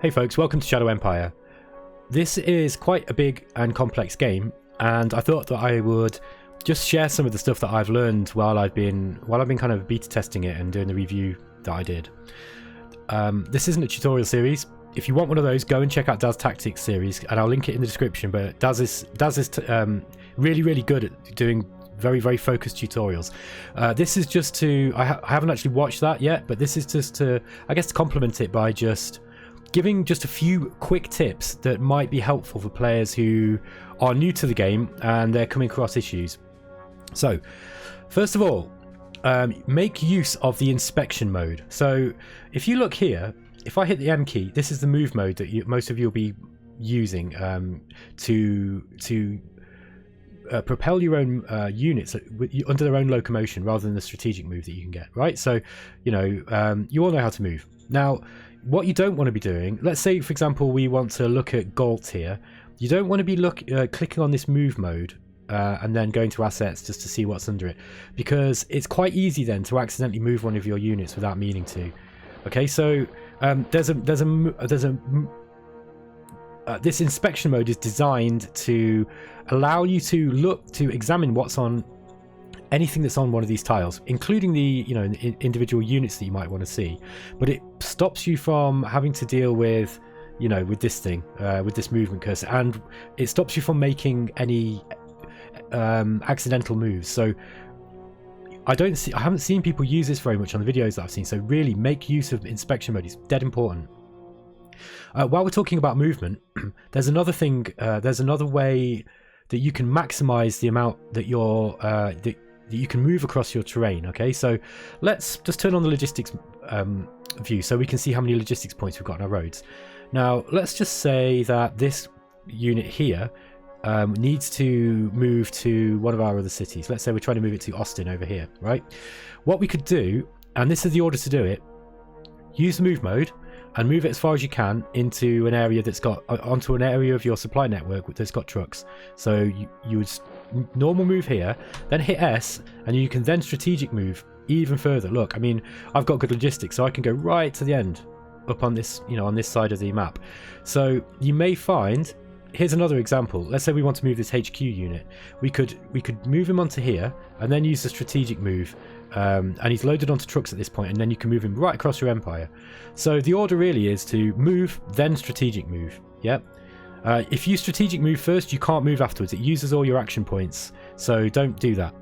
Hey folks, welcome to Shadow Empire. This is quite a big and complex game, and I thought that I would just share some of the stuff that I've learned while I've been kind of beta testing it and doing the review that I did. This isn't a tutorial series. If you want one of those, go and check out Daz's Tactics series, and I'll link it in the description. But Daz is really good at doing very focused tutorials. This is just to I haven't actually watched that yet, but this is just to, I guess, to complement it by just giving just a few quick tips that might be helpful for players who are new to the game and they're coming across issues. So first of all, make use of the inspection mode. So if you look here, if I hit the M key, this is the move mode that most of you will be using to propel your own units under their own locomotion rather than the strategic move that you can get, right? So, you all know how to move. Now, what you don't want to be doing, let's say, for example, we want to look at Galt here. You don't want to be clicking on this move mode and then going to assets just to see what's under it, because it's quite easy then to accidentally move one of your units without meaning to. Okay, so this inspection mode is designed to allow you to examine what's on anything that's on one of these tiles, including the individual units that you might want to see, but it stops you from having to deal with with this thing, with this movement cursor, and it stops you from making any accidental moves. So I haven't seen people use this very much on the videos that I've seen, so really make use of inspection mode. It's dead important. While we're talking about movement, there's another thing. There's another way that you can maximize the amount that that you can move across your terrain. Okay, so let's just turn on the logistics view so we can see how many logistics points we've got on our roads. Now, let's just say that this unit here needs to move to one of our other cities. Let's say we're trying to move it to Austin over here, right? What we could do, and this is the order to do it, use the move mode and move it as far as you can into an area that's got onto an area of your supply network that's got trucks. So you would normal move here, then hit S, and you can then strategic move even further. Look, I mean, I've got good logistics, so I can go right to the end up on this, on this side of the map. So you may find, here's another example. Let's say we want to move this HQ unit. We could move him onto here and then use the strategic move. And he's loaded onto trucks at this point, and then you can move him right across your empire. So the order really is to move, then strategic move. Yep. If you strategic move first, you can't move afterwards. It uses all your action points, so don't do that.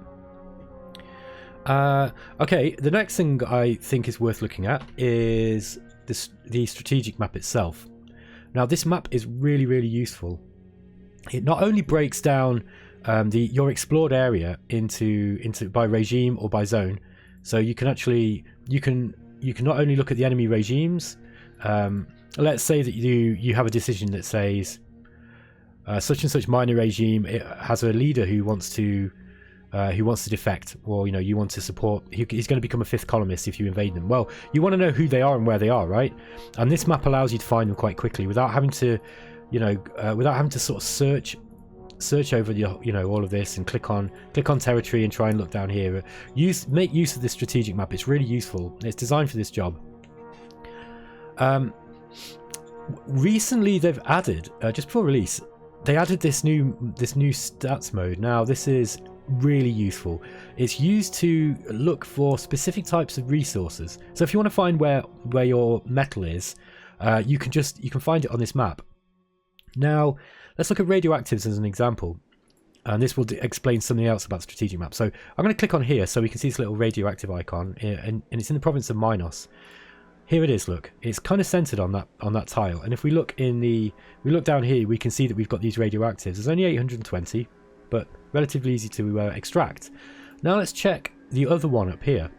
Okay, the next thing I think is worth looking at is the strategic map itself. Now, this map is really useful. It not only breaks down your explored area into by regime or by zone, so you can not only look at the enemy regimes. Let's say that you have a decision that says such and such minor regime, it has a leader who wants to defect, or you want to support. He's going to become a fifth columnist if you invade them. Well, you want to know who they are and where they are, right? And this map allows you to find them quite quickly without having to sort of search over the all of this and click on territory and try and look down here. Make use of this strategic map. It's really useful. It's designed for this job. Recently they've added, just before release, they added this new stats mode. Now, this is really useful. It's used to look for specific types of resources. So if you want to find where your metal is, you can find it on this map. Now, let's look at radioactives as an example, and this will explain something else about strategic map. So I'm going to click on here so we can see this little radioactive icon, and it's in the province of Minos. Here it is. Look, it's kind of centered on that tile, and if we look down here, we can see that we've got these radioactives. There's only 820, but relatively easy to extract. Now let's check the other one up here.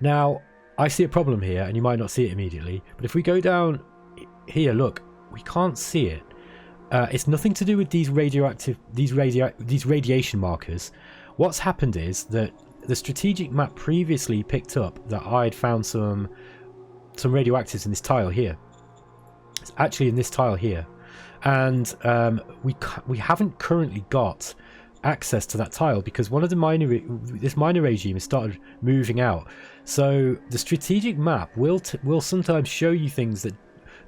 Now, I see a problem here, and you might not see it immediately, but if we go down here, look, we can't see it. It's nothing to do with these radiation markers. What's happened is that the strategic map previously picked up that I'd found some radioactives in this tile here. It's actually in this tile here, and we haven't currently got access to that tile because one of the this minor regime has started moving out. So the strategic map will sometimes show you things that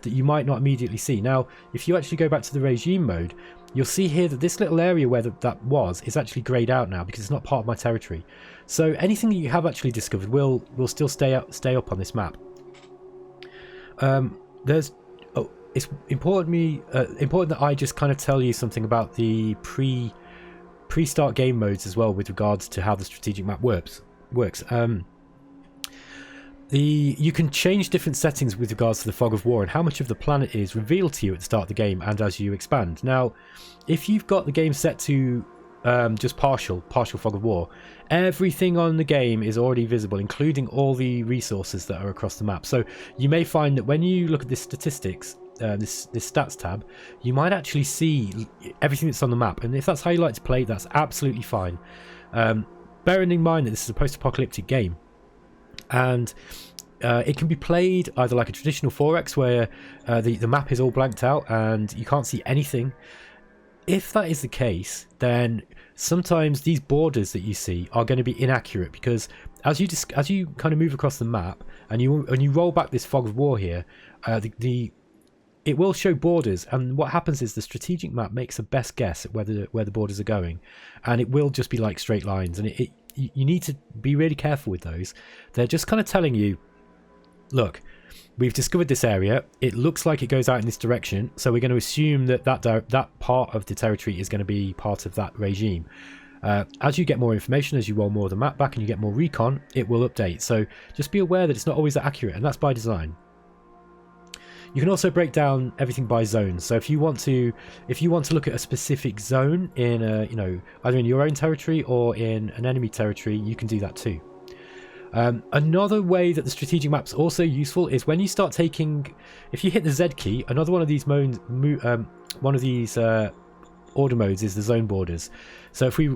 that you might not immediately see. Now, if you actually go back to the regime mode, you'll see here that this little area where that was is actually greyed out now because it's not part of my territory. So anything that you have actually discovered will still stay up on this map. It's important that I just kind of tell you something about the pre-start game modes as well with regards to how the strategic map works. You can change different settings with regards to the fog of war, and how much of the planet is revealed to you at the start of the game and as you expand. Now, if you've got the game set to just partial fog of war, everything on the game is already visible, including all the resources that are across the map. So you may find that when you look at the statistics, this stats tab, you might actually see everything that's on the map, and if that's how you like to play, that's absolutely fine. Bearing in mind that this is a post-apocalyptic game, and it can be played either like a traditional 4X where the map is all blanked out and you can't see anything. If that is the case, then sometimes these borders that you see are going to be inaccurate, because as you kind of move across the map and you roll back this fog of war here, it will show borders, and what happens is the strategic map makes a best guess at where the borders are going, and it will just be like straight lines, and you need to be really careful with those. They're just kind of telling you, look, we've discovered this area, it looks like it goes out in this direction, so we're going to assume that part of the territory is going to be part of that regime. As you get more information, as you roll more of the map back and you get more recon, it will update. So just be aware that it's not always that accurate, and that's by design. You can also break down everything by zones. So if you want to look at a specific zone in either in your own territory or in an enemy territory, you can do that too. Another way that the strategic map's also useful is when you start taking, if you hit the Z key, another one of these order modes is the zone borders. So if we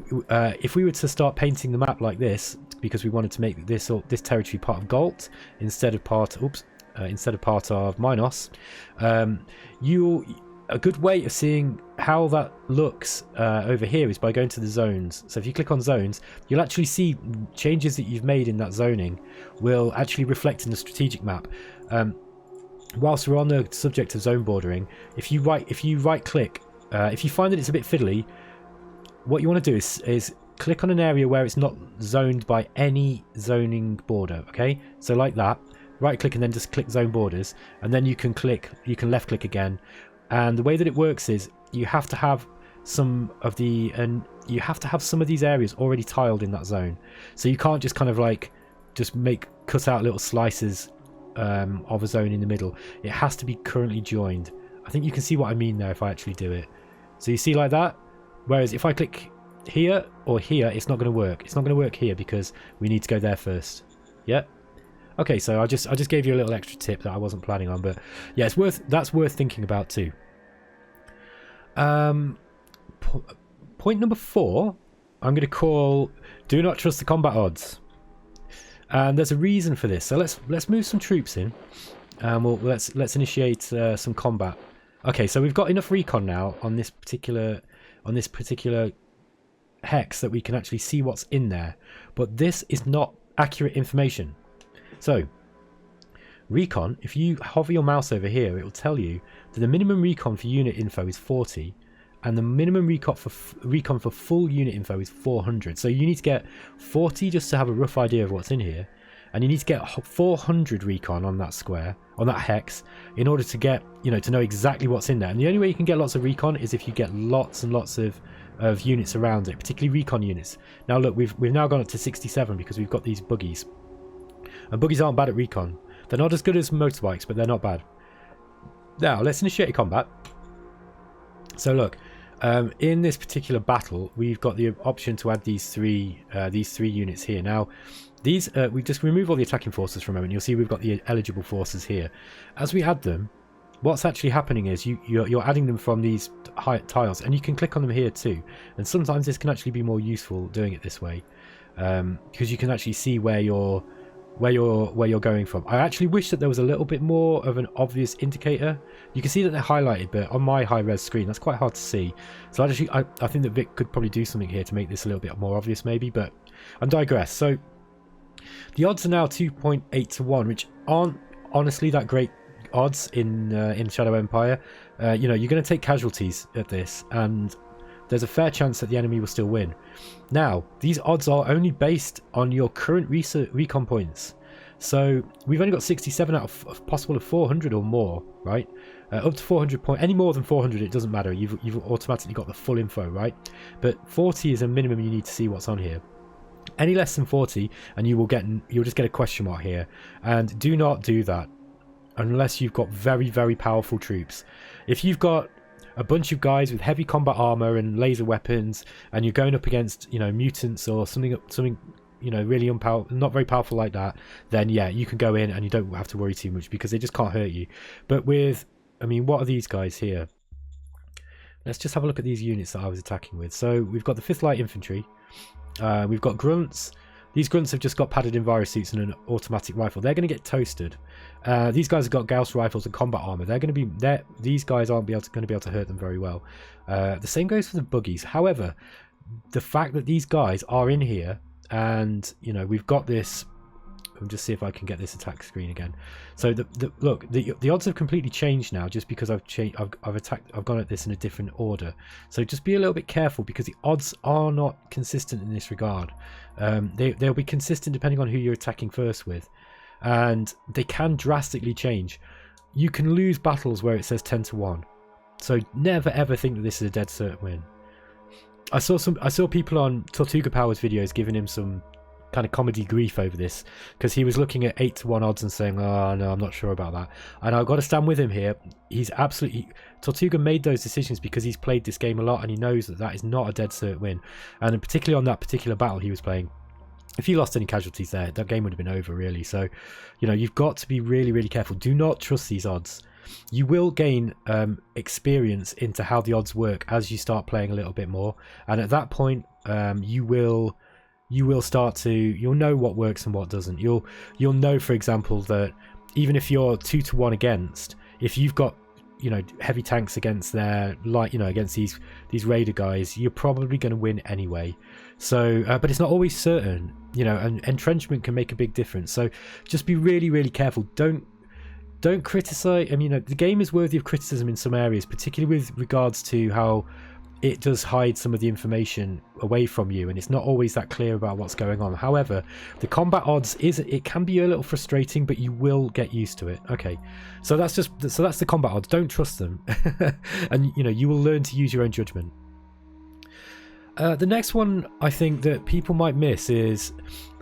were to start painting the map like this, because we wanted to make this territory part of Galt instead of part of Minos, a good way of seeing how that looks over here is by going to the zones. So if you click on zones, you'll actually see changes that you've made in that zoning will actually reflect in the strategic map. Whilst we're on the subject of zone bordering, if you right click, if you find that it's a bit fiddly, what you want to do is click on an area where it's not zoned by any zoning border. Okay, so like that, right click and then just click zone borders, and then you can left click again. And the way that it works is you have to have some of these areas already tiled in that zone. So you can't just kind of like cut out little slices of a zone in the middle. It has to be currently joined. I think you can see what I mean there if I actually do it. So you see like that. Whereas if I click here or here, it's not going to work. It's not going to work here because we need to go there first. Yeah. Okay, so I just gave you a little extra tip that I wasn't planning on, but yeah, that's worth thinking about too. Point number 4, I'm going to call "Do not trust the combat odds," and there's a reason for this. So let's move some troops in, and let's initiate some combat. Okay, so we've got enough recon now on this particular hex that we can actually see what's in there, but this is not accurate information. So, recon, if you hover your mouse over here, it will tell you that the minimum recon for unit info is 40, and the minimum recon for full unit info is 400. So you need to get 40 just to have a rough idea of what's in here, and you need to get 400 recon on that square, on that hex, in order to get, to know exactly what's in there. And the only way you can get lots of recon is if you get lots and lots of units around it, particularly recon units. Now look, we've now gone up to 67 because we've got these buggies. And buggies aren't bad at recon. They're not as good as motorbikes, but they're not bad. Now, let's initiate a combat. So look, in this particular battle, we've got the option to add these three units here. Now, these we just remove all the attacking forces for a moment. You'll see we've got the eligible forces here. As we add them, what's actually happening is you're adding them from these tiles, and you can click on them here too. And sometimes this can actually be more useful doing it this way, because you can actually see where you're going from. I actually wish that there was a little bit more of an obvious indicator. You can see that they're highlighted, but on my high-res screen that's quite hard to see. So I think that Vic could probably do something here to make this a little bit more obvious maybe, but I digress. So the odds are now 2.8 to 1, which aren't honestly that great odds in Shadow Empire, you know, you're going to take casualties at this, and there's a fair chance that the enemy will still win. Now, these odds are only based on your current recon points. So we've only got 67 out of possible of 400 or more, right? Up to 400 points. Any more than 400, it doesn't matter. You've automatically got the full info, right? But 40 is a minimum you need to see what's on here. Any less than 40, and you'll just get a question mark here. And do not do that unless you've got very, very powerful troops. If you've got a bunch of guys with heavy combat armor and laser weapons, and you're going up against, you know, mutants or something, you know, really not very powerful like that, then yeah, you can go in and you don't have to worry too much because they just can't hurt you. But with, I mean, what are these guys here? Let's just have a look at these units that I was attacking with. So we've got the 5th Light Infantry, we've got grunts. These grunts have just got padded in virus suits and an automatic rifle. They're going to get toasted. These guys have got Gauss rifles and combat armor. They're going to be there. These guys aren't going to be able to hurt them very well. The same goes for the buggies. However, the fact that these guys are in here, and you know, we've got this. I'll just see if I can get this attack screen again. So look, the odds have completely changed now, just because I've gone at this in a different order. So just be a little bit careful, because the odds are not consistent in this regard. They'll be consistent depending on who you're attacking first with, and they can drastically change. You can lose battles where it says 10-1, so never ever think that this is a dead cert win. I saw people on Tortuga Power's videos giving him some kind of comedy grief over this, because he was looking at 8-1 odds and saying, oh no, I'm not sure about that. And I've got to stand with him here. He's absolutely, Tortuga made those decisions because he's played this game a lot, and he knows that that is not a dead cert win. And particularly on that particular battle he was playing, if you lost any casualties there, that game would have been over really. So, you know, you've got to be really, really careful. Do not trust these odds. You will gain experience into how the odds work as you start playing a little bit more, and at that point you will start to, you'll know what works and what doesn't. You'll know, for example, that even if you're 2-1 against, if you've got, you know, heavy tanks against their light, you know, against these raider guys, you're probably going to win anyway. So but it's not always certain, you know, and entrenchment can make a big difference. So just be really, really careful. Don't criticize. I mean, the game is worthy of criticism in some areas, particularly with regards to how it does hide some of the information away from you, and it's not always that clear about what's going on. However, the combat odds it can be a little frustrating, but you will get used to it. Okay, so that's the combat odds. Don't trust them, and you know, you will learn to use your own judgment. The next one I think that people might miss is,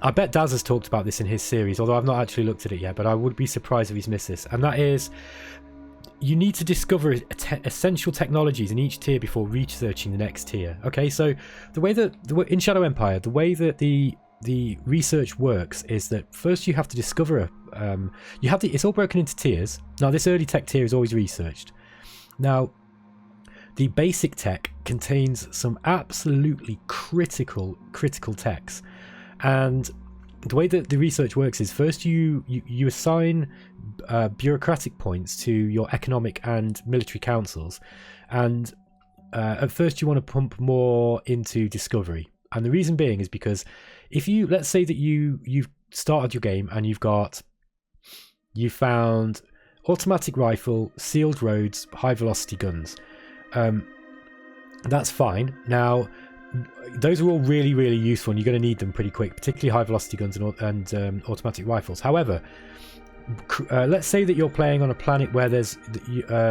I bet Daz has talked about this in his series, although I've not actually looked at it yet, but I would be surprised if he's missed this, and that is, you need to discover essential technologies in each tier before researching the next tier. Okay, so the way that in Shadow Empire, the way that the research works is that first you have to discover it's all broken into tiers. Now this early tech tier is always researched. Now the basic tech contains some absolutely critical techs, and the way that the research works is first you assign bureaucratic points to your economic and military councils, and at first you want to pump more into discovery. And the reason being is because if let's say that you've started your game and you found automatic rifle, sealed roads, high velocity guns, that's fine. Now those are all really, really useful, and you're going to need them pretty quick, particularly high velocity guns and automatic rifles. However, let's say that you're playing on a planet where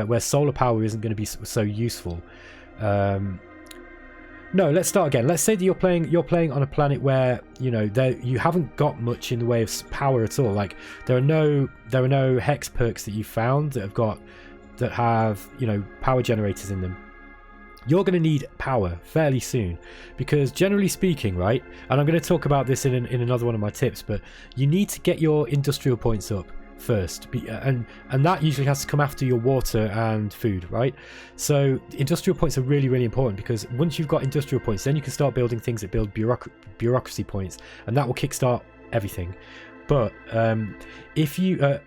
where solar power isn't going to be so useful. No, let's start again. Let's say that you're playing on a planet where, you know, you haven't got much in the way of power at all. Like there are no hex perks that you found that have, you know, power generators in them. You're going to need power fairly soon, because generally speaking, right, and I'm going to talk about this in another one of my tips, but you need to get your industrial points up first, and that usually has to come after your water and food, right? So industrial points are really, really important, because once you've got industrial points, then you can start building things that build bureaucracy points, and that will kickstart everything. But if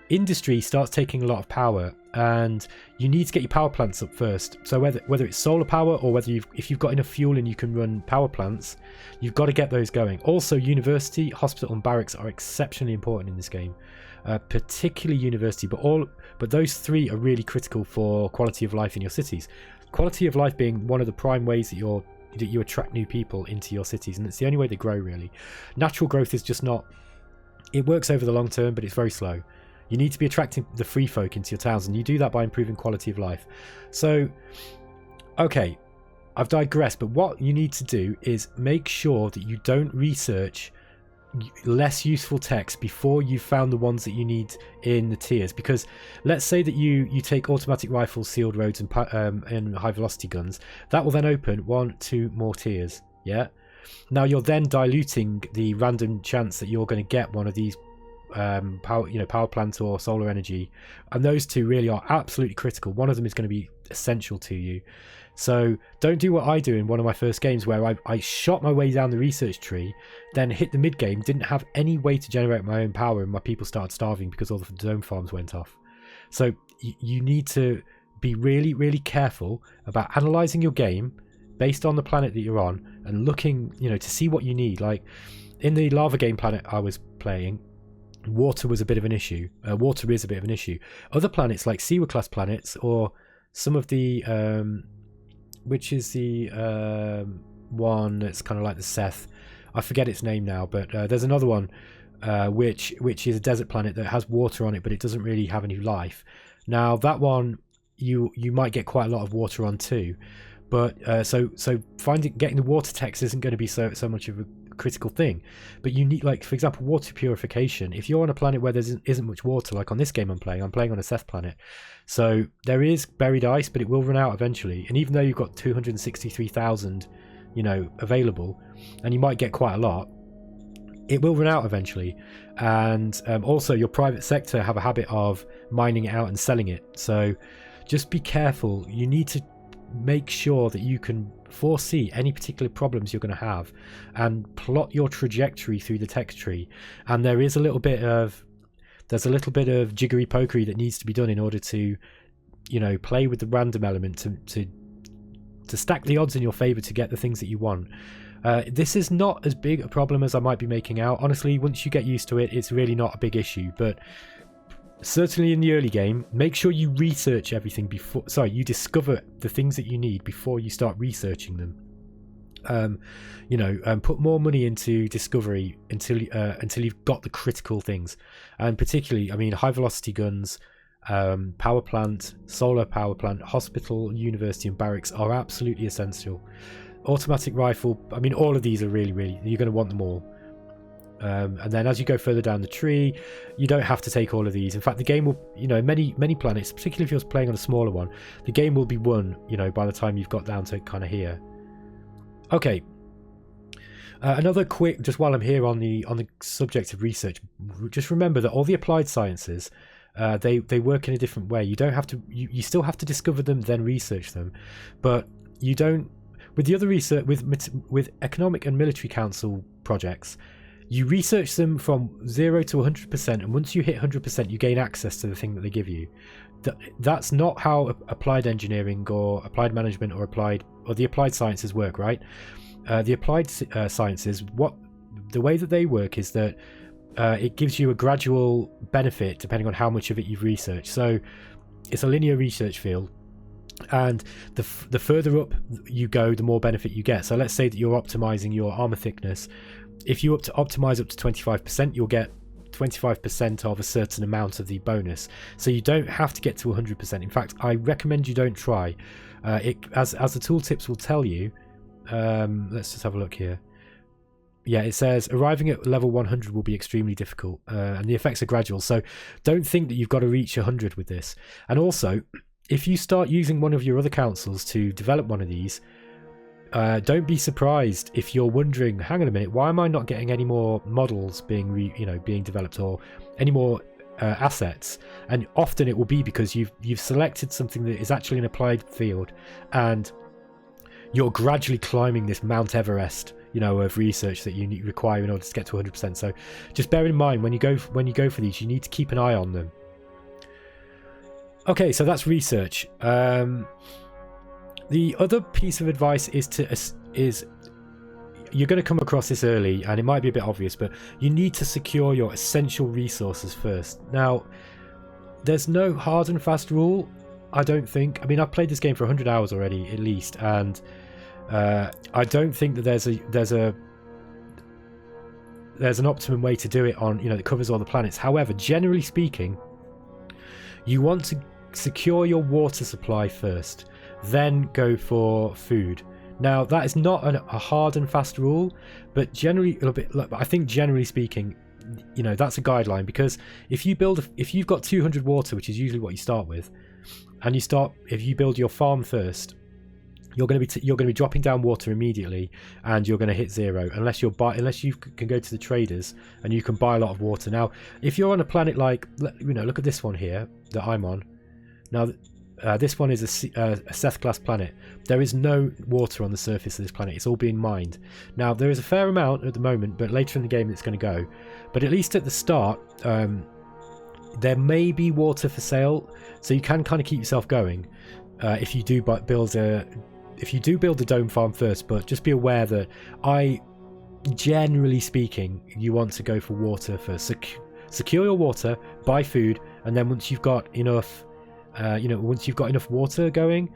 industry starts taking a lot of power, and you need to get your power plants up first. So whether it's solar power, or whether if you've got enough fuel and you can run power plants, you've got to get those going. Also, university, hospital and barracks are exceptionally important in this game. particularly university, but those three are really critical for quality of life in your cities. Quality of life being one of the prime ways that you attract new people into your cities, and it's the only way they grow, really. Natural growth is just not, it works over the long term, but it's very slow. You need to be attracting the free folk into your towns, and you do that by improving quality of life. So, okay, I've digressed, but what you need to do is make sure that you don't research less useful text before you've found the ones that you need in the tiers. Because let's say that you take automatic rifles, sealed roads, and high velocity guns. That will then open 1-2 more tiers. Yeah. Now you're then diluting the random chance that you're going to get one of these power plant or solar energy, and those two really are absolutely critical. One of them is going to be essential to you. So don't do what I do in one of my first games, where I shot my way down the research tree, then hit the mid game, didn't have any way to generate my own power, and my people started starving because all the zone farms went off. So you need to be really, really careful about analyzing your game based on the planet that you're on, and looking, to see what you need. Like in the lava game planet I was playing, water was a bit of an issue. Water is a bit of an issue. Other planets like Seaward class planets, or some of the which is the one that's kind of like the Seth, I forget its name now, but there's another one which is a desert planet that has water on it, but it doesn't really have any life. Now that one you might get quite a lot of water on too, but so getting the water text isn't going to be so much of a critical thing. But you need, like, for example, water purification. If you're on a planet where there isn't much water, like on this game I'm playing on a Seth planet, so there is buried ice, but it will run out eventually. And even though you've got 263,000 available, and you might get quite a lot, it will run out eventually. And also your private sector have a habit of mining it out and selling it, so just be careful. You need to make sure that you can foresee any particular problems you're going to have, and plot your trajectory through the text tree. And there's a little bit of jiggery pokery that needs to be done in order to play with the random element to stack the odds in your favor to get the things that you want. This is not as big a problem as I might be making out. Honestly, once you get used to it, it's really not a big issue. But certainly in the early game, make sure you research everything before. Sorry, you discover the things that you need before you start researching them. Put more money into discovery until you've got the critical things, and particularly, I mean, high velocity guns, power plant, solar power plant, hospital, university, and barracks are absolutely essential. Automatic rifle, I mean, all of these are really, you're going to want them all. And then as you go further down the tree, you don't have to take all of these. In fact, the game will, many planets, particularly if you're playing on a smaller one, the game will be won, by the time you've got down to kind of here. Okay. Another quick, just while I'm here on the subject of research, just remember that all the applied sciences, they work in a different way. You don't have to, you still have to discover them, then research them, but you don't. With the other research, with economic and military council projects, you research them from 0 to 100%, and once you hit 100%, you gain access to the thing that they give you. That's not how applied engineering or applied management or the applied sciences work, right? The applied sciences, the way that they work is that it gives you a gradual benefit depending on how much of it you've researched. So it's a linear research field, and the further up you go, the more benefit you get. So let's say that you're optimizing your armor thickness. If you optimize up to 25%, you'll get 25% of a certain amount of the bonus. So you don't have to get to 100%. In fact, I recommend you don't try. As the tooltips will tell you. Let's just have a look here. Yeah, it says arriving at level 100 will be extremely difficult, and the effects are gradual. So don't think that you've got to reach 100 with this. And also, if you start using one of your other councils to develop one of these, don't be surprised if you're wondering, hang on a minute, why am I not getting any more models being developed, or any more assets? And often it will be because you've selected something that is actually an applied field, and you're gradually climbing this Mount Everest, of research that you require in order to get to 100%. So just bear in mind when you go for these, you need to keep an eye on them. Okay, so that's research. The other piece of advice is you're going to come across this early, and it might be a bit obvious, but you need to secure your essential resources first. Now, there's no hard and fast rule, I don't think. I mean, I've played this game for 100 hours already, at least, and I don't think that there's an optimum way to do it on, that covers all the planets. However, generally speaking, you want to secure your water supply first, then go for food. Now, that is not a hard and fast rule, but generally, I think generally speaking, that's a guideline, because if you've got 200 water, which is usually what you start with, and if you build your farm first, you're going to be dropping down water immediately, and you're going to hit zero unless you can go to the traders and you can buy a lot of water. Now, if you're on a planet like, look at this one here that I'm on. Now, this one is a Seth class planet. There is no water on the surface of this planet. It's all being mined. Now, there is a fair amount at the moment, but later in the game it's going to go. But at least at the start, there may be water for sale, so you can kind of keep yourself going if you do build a dome farm first. But just be aware that generally speaking, you want to go for water first. Secure your water, buy food, and then once you've got enough. Once you've got enough water going,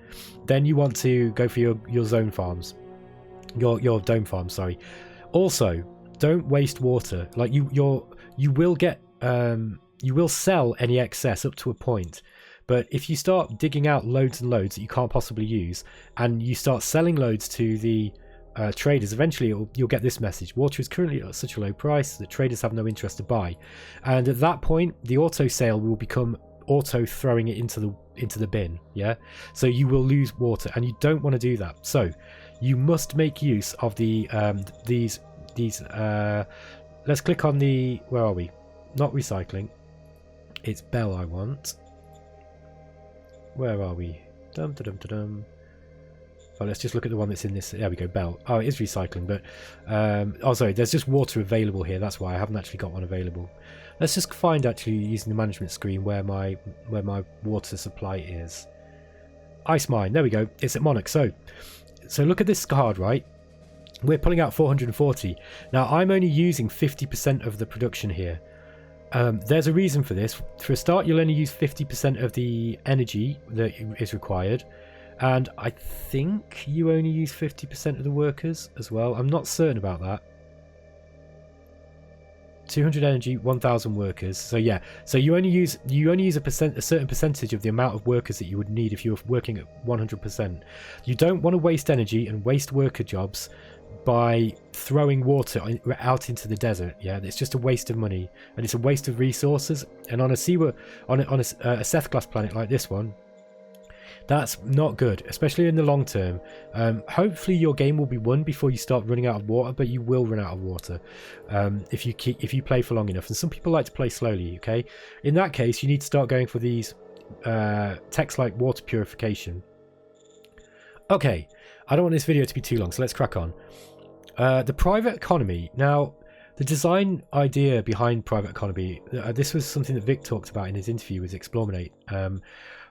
then you want to go for your zone farms, your dome farms. Sorry. Also, don't waste water. Like you will sell any excess up to a point, but if you start digging out loads and loads that you can't possibly use, and you start selling loads to the traders, eventually you'll get this message: water is currently at such a low price that traders have no interest to buy. And at that point, the auto sale will become auto throwing it into the bin. So you will lose water, and you don't want to do that. So you must make use of the these let's click on the, where are we? Not recycling, it's Bell I want. Where are we? Oh, let's just look at the one that's in this. There we go, Bell. Oh, it is recycling, but sorry, there's just water available here. That's why I haven't actually got one available. Let's just find, actually, using the management screen, where my water supply is. Ice mine. There we go. It's at Monarch. So look at this card, right? We're pulling out 440. Now, I'm only using 50% of the production here. There's a reason for this. For a start, you'll only use 50% of the energy that is required. And I think you only use 50% of the workers as well. I'm not certain about that. 200 energy, 1,000 workers. So yeah, so you only use a certain percentage of the amount of workers that you would need if you were working at 100%. You don't want to waste energy and waste worker jobs by throwing water out into the desert. Yeah, it's just a waste of money, and it's a waste of resources. And on a Seth class planet like this one, that's not good, especially in the long term. Hopefully your game will be won before you start running out of water, but you will run out of water if you play for long enough. And some people like to play slowly. Okay, in that case, you need to start going for these techs like water purification. Okay, I don't want this video to be too long, so let's crack on. The private economy. Now, the design idea behind private economy, this was something that Vic talked about in his interview with eXplorminate.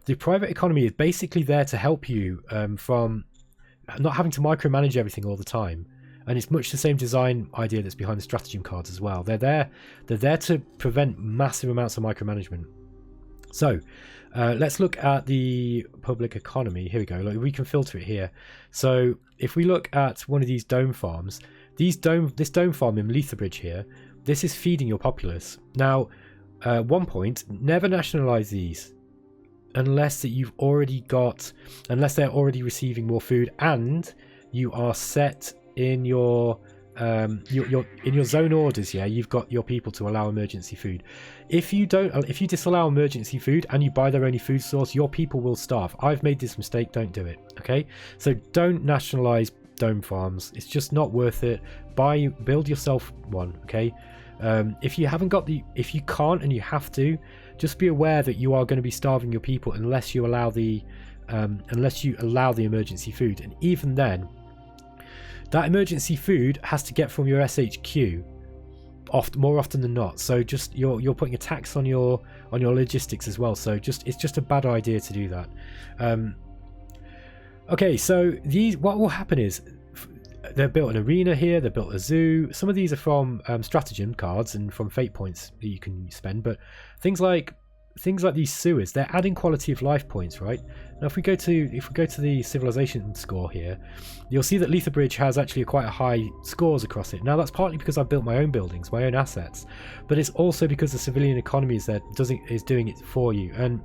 The private economy is basically there to help you from not having to micromanage everything all the time, and it's much the same design idea that's behind the stratagem cards as well. They're there to prevent massive amounts of micromanagement. So let's look at the public economy. Here we go. We can filter it here. So if we look at one of these dome farms, this dome farm in Letherbridge here, this is feeding your populace. Now, 1 point, never nationalize these unless they're already receiving more food and you are set in your zone orders. Yeah, you've got your people to allow emergency food. If you disallow emergency food and you buy their only food source, your people will starve. I've made this mistake. Don't do it. Okay, so don't nationalize dome farms. It's just not worth it. Build yourself one. Okay, if you can't and you have to, just be aware that you are going to be starving your people unless you allow the emergency food. And even then, that emergency food has to get from your SHQ more often than not. So just you're putting a tax on your logistics as well. So it's just a bad idea to do that. Okay, so what will happen is They've built an arena here. They built a zoo. Some of these are from stratagem cards and from fate points that you can spend. But things like these sewers, they're adding quality of life points, right? Now, if we go to the civilization score here, you'll see that Lethabridge has actually quite a high scores across it. Now, that's partly because I've built my own buildings, my own assets, but it's also because the civilian economy is doing it for you. And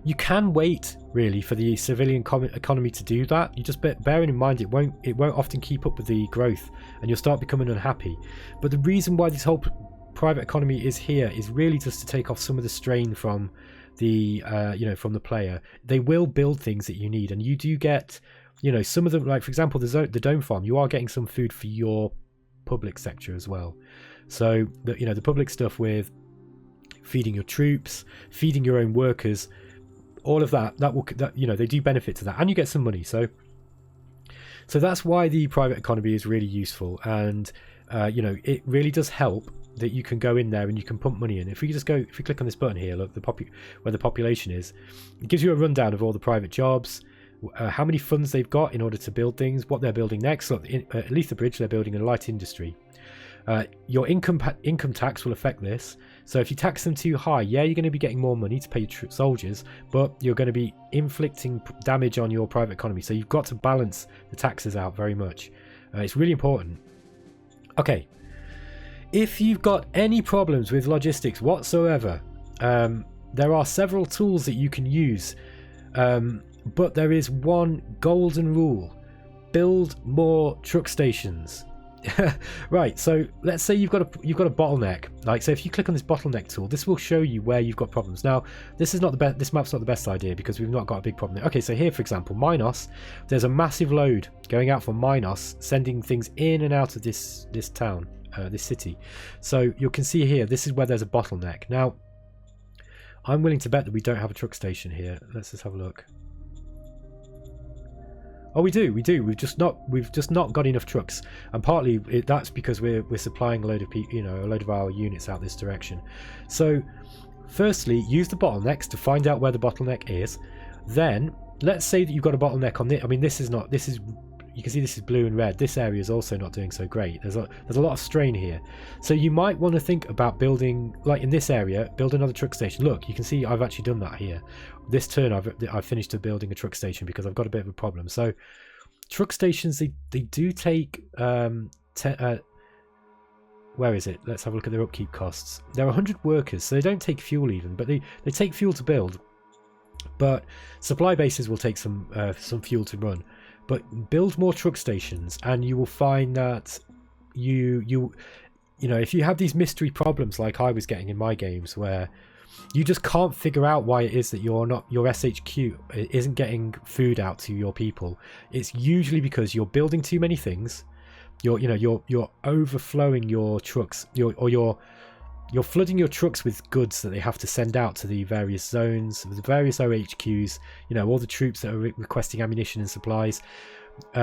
you can wait really for the civilian economy to do that. You just bearing in mind it won't often keep up with the growth, and you'll start becoming unhappy. But the reason why this whole private economy is here is really just to take off some of the strain from the from the player. They will build things that you need, and you do get some of them, like for example the dome farm. You are getting some food for your public sector as well. So the public stuff with feeding your troops, feeding your own workers, all of that they do benefit to that, and you get some money. So that's why the private economy is really useful, and it really does help that you can go in there and you can pump money in. If we click on this button here, look, where the population is, it gives you a rundown of all the private jobs, how many funds they've got in order to build things, what they're building next. Look, at Lethabridge, they're building a light industry. Your income tax will affect this. So if you tax them too high, you're going to be getting more money to pay your soldiers, but you're going to be inflicting damage on your private economy. So you've got to balance the taxes out very much. It's really important. Okay, if you've got any problems with logistics whatsoever, there are several tools that you can use, but there is one golden rule: build more truck stations. Right, so let's say you've got a bottleneck. Like, so if you click on this bottleneck tool, this will show you where you've got problems. Now, this map's not the best idea because we've not got a big problem there. Okay, so here, for example, Minos, there's a massive load going out from Minos, sending things in and out of this town, this city. So you can see here, this is where there's a bottleneck. Now, I'm willing to bet that we don't have a truck station here. Let's just have a look. Oh, we do. We've just not got enough trucks, and partly that's because we're supplying a load of our units out this direction. So, firstly, use the bottlenecks to find out where the bottleneck is. Then, let's say that you've got a bottleneck on this. I mean, you can see this is blue and red. This area is also not doing so great. There's a lot of strain here. So you might want to think about building, like in this area, build another truck station. Look, you can see I've actually done that here. This turn I've finished building a truck station because I've got a bit of a problem. So truck stations, they do take where is it? Let's have a look at their upkeep costs. There are 100 workers, so they don't take fuel even, but they take fuel to build. But supply bases will take some fuel to run. But build more truck stations, and you will find that if you have these mystery problems like I was getting in my games, where you just can't figure out why it is that your SHQ isn't getting food out to your people, it's usually because you're building too many things. You're overflowing your trucks, you're flooding your trucks with goods that they have to send out to the various zones, the various OHQs, all the troops that are requesting ammunition and supplies.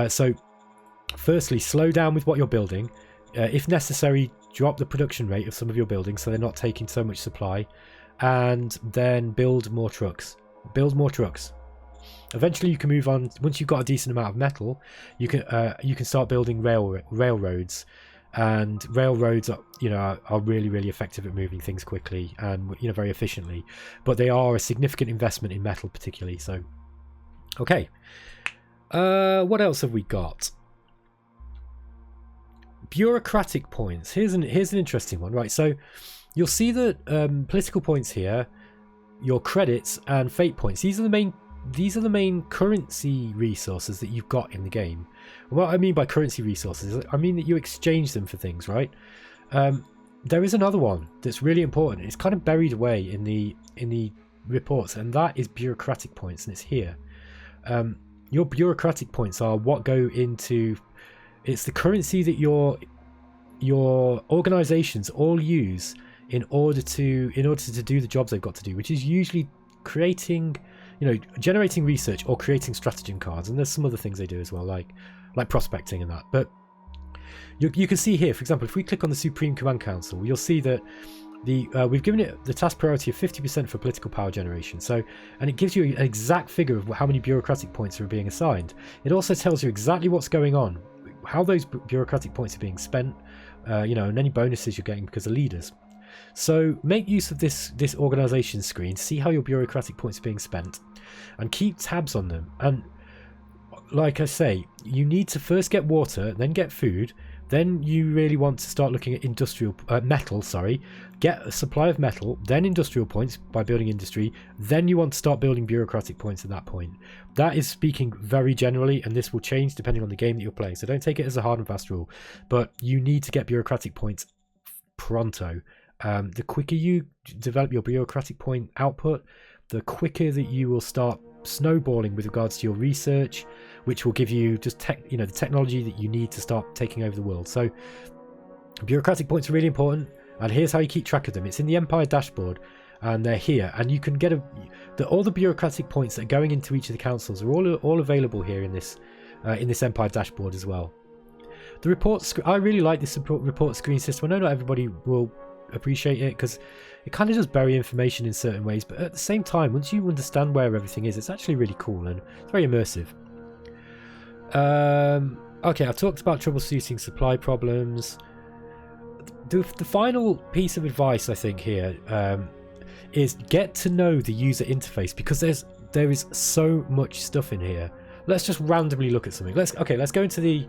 So firstly, slow down with what you're building. If necessary, drop the production rate of some of your buildings so they're not taking so much supply, and then build more trucks. Eventually you can move on. Once you've got a decent amount of metal, you can start building railroads. And railroads are really, really effective at moving things quickly and very efficiently, but they are a significant investment in metal particularly. So okay, what else have we got? Bureaucratic points. Here's an interesting one, right? So you'll see that political points here, your credits and fate points, these are the main currency resources that you've got in the game. And what I mean by currency resources, I mean that you exchange them for things, right? There is another one that's really important. It's kind of buried away in the reports, and that is bureaucratic points, and it's here. Your bureaucratic points are what go into. It's the currency that your organizations all use in order to do the jobs they've got to do, which is usually creating, generating research or creating stratagem cards, and there's some other things they do as well, like prospecting and that. But you can see here, for example, if we click on the Supreme Command Council, you'll see that we've given it the task priority of 50% for political power generation. So, and it gives you an exact figure of how many bureaucratic points are being assigned. It also tells you exactly what's going on how those bureaucratic points are being spent, you know, and any bonuses you're getting because of leaders. So make use of this organization screen, see how your bureaucratic points are being spent, and keep tabs on them. And like I say, you need to first get water, then get food, then you really want to start looking at industrial metal, sorry, get a supply of metal, then industrial points by building industry, then you want to start building bureaucratic points at that point. That is speaking very generally, and this will change depending on the game that you're playing, so don't take it as a hard and fast rule, but you need to get bureaucratic points pronto. The quicker you develop your bureaucratic point output, the quicker that you will start snowballing with regards to your research, which will give you just the technology that you need to start taking over the world. So bureaucratic points are really important, and here's how you keep track of them. It's in the Empire dashboard, and they're here, and you can get all the bureaucratic points that are going into each of the councils are all available here in this Empire dashboard as well. The report I really like this report screen system. I know not everybody will appreciate it because it kind of does bury information in certain ways, but at the same time, once you understand where everything is, it's actually really cool and it's very immersive. Okay, I've talked about troubleshooting supply problems. The final piece of advice I think here is get to know the user interface, because there is so much stuff in here. Let's just randomly look at something. Let's go into the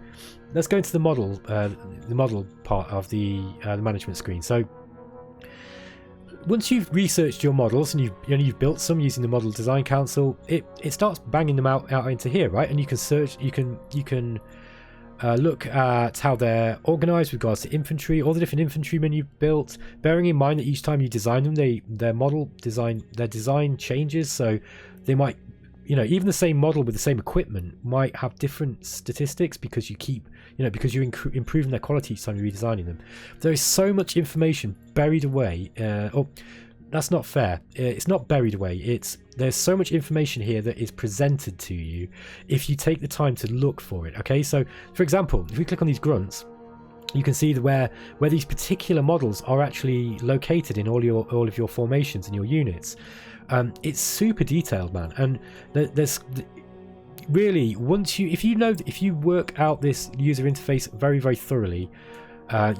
model part of the management screen. So once you've researched your models and you've built some using the Model Design Council, it starts banging them out into here, right? And you can search, you can look at how they're organized with regards to infantry, all the different infantrymen you've built, bearing in mind that each time you design them, their design changes, so they might, even the same model with the same equipment might have different statistics because because you're improving their quality each time you're redesigning them. There is so much information buried away. That's not fair. It's not buried away. There's so much information here that is presented to you if you take the time to look for it. Okay, so for example, if we click on these grunts, you can see where these particular models are actually located in all of your formations and your units. It's super detailed, man, and there's really, if you work out this user interface very, very thoroughly,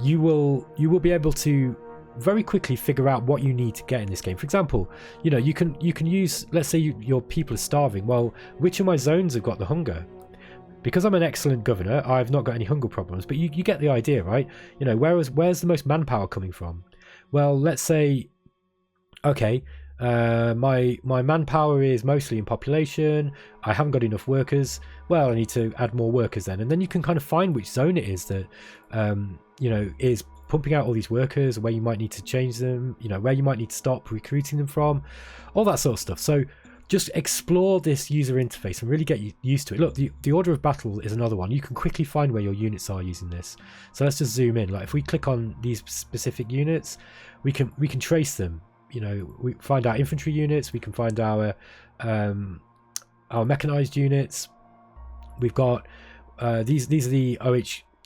you will be able to very quickly figure out what you need to get in this game. For example, you can use, let's say your people are starving. Well, which of my zones have got the hunger? Because I'm an excellent governor, I've not got any hunger problems, but you get the idea, right? Where's the most manpower coming from? Well, let's say, okay, my manpower is mostly in population. I haven't got enough workers. Well, I need to add more workers then, and then you can kind of find which zone it is that is pumping out all these workers, where you might need to change them, where you might need to stop recruiting them from, all that sort of stuff. So just explore this user interface and really get used to it. Look, the order of battle is another one. You can quickly find where your units are using this. So let's just zoom in. Like if we click on these specific units, we can trace them. We find our infantry units, we can find our mechanized units. We've got these are the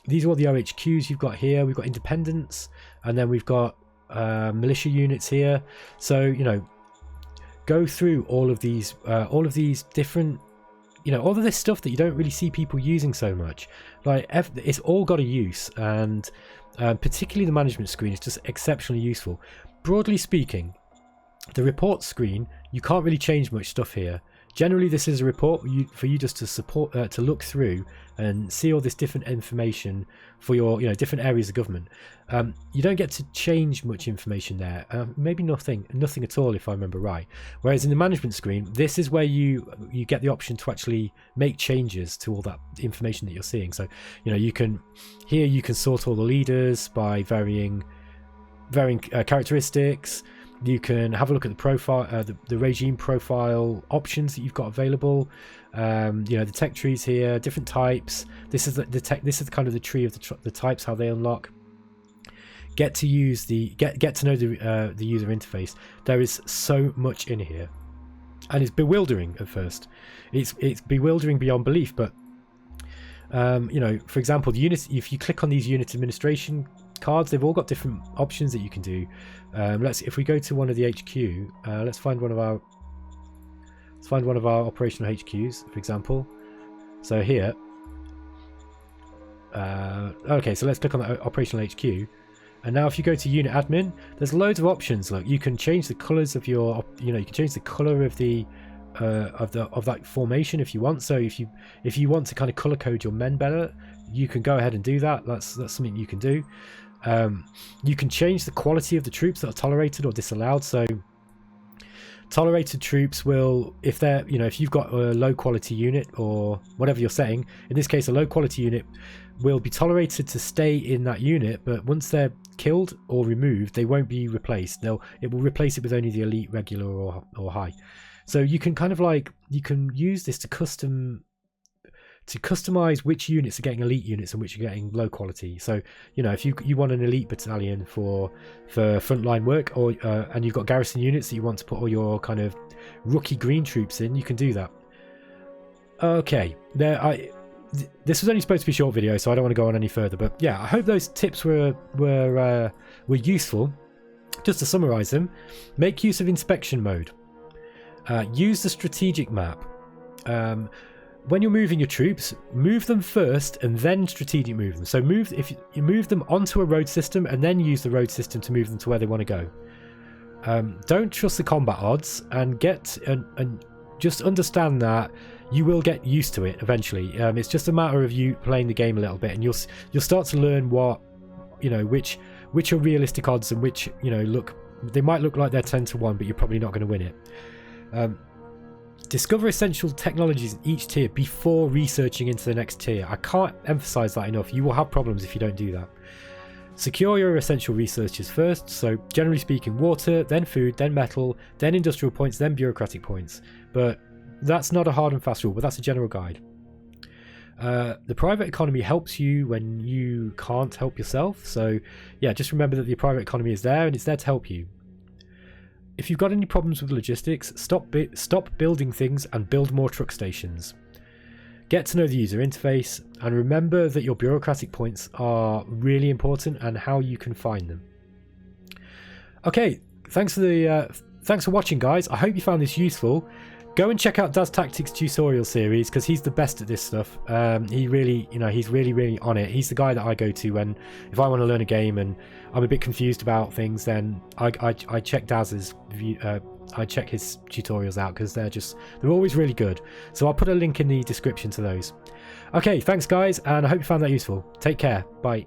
these are all the OHQs you've got here. We've got independents, and then we've got militia units here. So go through all of these different, all of this stuff that you don't really see people using so much. Like it's all got a use, and particularly the management screen is just exceptionally useful. Broadly speaking, the report screen, you can't really change much stuff here. Generally, this is a report for you just to look through and see all this different information for your different areas of government. You don't get to change much information there. Maybe nothing at all, if I remember right. Whereas in the management screen, this is where you get the option to actually make changes to all that information that you're seeing. So you can sort all the leaders by varying characteristics. You can have a look at the profile, the regime profile options that you've got available. The tech trees here, different types. This is This is kind of the tree of the types, how they unlock. Get to know the user interface. There is so much in here, and it's bewildering at first. It's bewildering beyond belief. But for example, the units. If you click on these unit administration cards, they've all got different options that you can do. If we go to one of the HQ, let's find one of our operational HQs, for example. So here Okay, so let's click on the operational HQ. And now if you go to unit admin, there's loads of options. Look, you can change the colors of your, you can change the color of the of that formation if you want. So if you want to kind of color code your men better, you can go ahead and do that. That's something you can do. You can change the quality of the troops that are tolerated or disallowed. So tolerated troops will, if they're, if you've got a low quality unit or whatever you're setting, in this case a low quality unit will be tolerated to stay in that unit, but once they're killed or removed, they won't be replaced. It will replace it with only the elite, regular, or high. So you can kind of you can use this to customize which units are getting elite units and which are getting low quality. So if you want an elite battalion for frontline work, or and you've got garrison units that you want to put all your kind of rookie green troops in, you can do that. Okay, this was only supposed to be a short video, so I don't want to go on any further, but yeah, I hope those tips were useful. Just to summarize them: make use of inspection mode, use the strategic map. When you're moving your troops, move them first and then strategic move them. So if you move them onto a road system and then use the road system to move them to where they want to go. Don't trust the combat odds, and just understand that you will get used to it eventually. It's just a matter of you playing the game a little bit, and you'll start to learn what which are realistic odds and which they might look like they're 10-1, but you're probably not going to win it. Discover essential technologies in each tier before researching into the next tier. I can't emphasize that enough. You will have problems if you don't do that. Secure your essential researches first. So generally speaking, water, then food, then metal, then industrial points, then bureaucratic points. But that's not a hard and fast rule, but that's a general guide. The private economy helps you when you can't help yourself. So yeah, just remember that the private economy is there and it's there to help you. If you've got any problems with logistics, stop building things and build more truck stations. Get to know the user interface, and remember that your bureaucratic points are really important and how you can find them. Okay, thanks for watching, guys. I hope you found this useful. Go and check out Daz Tactics tutorial series, because he's the best at this stuff. He really, he's really on it. He's the guy that I go to when, if I want to learn a game and I'm a bit confused about things, then I check Daz's I check his tutorials out, because they're always really good. So I'll put a link in the description to those. Okay, thanks guys, and I hope you found that useful. Take care. Bye.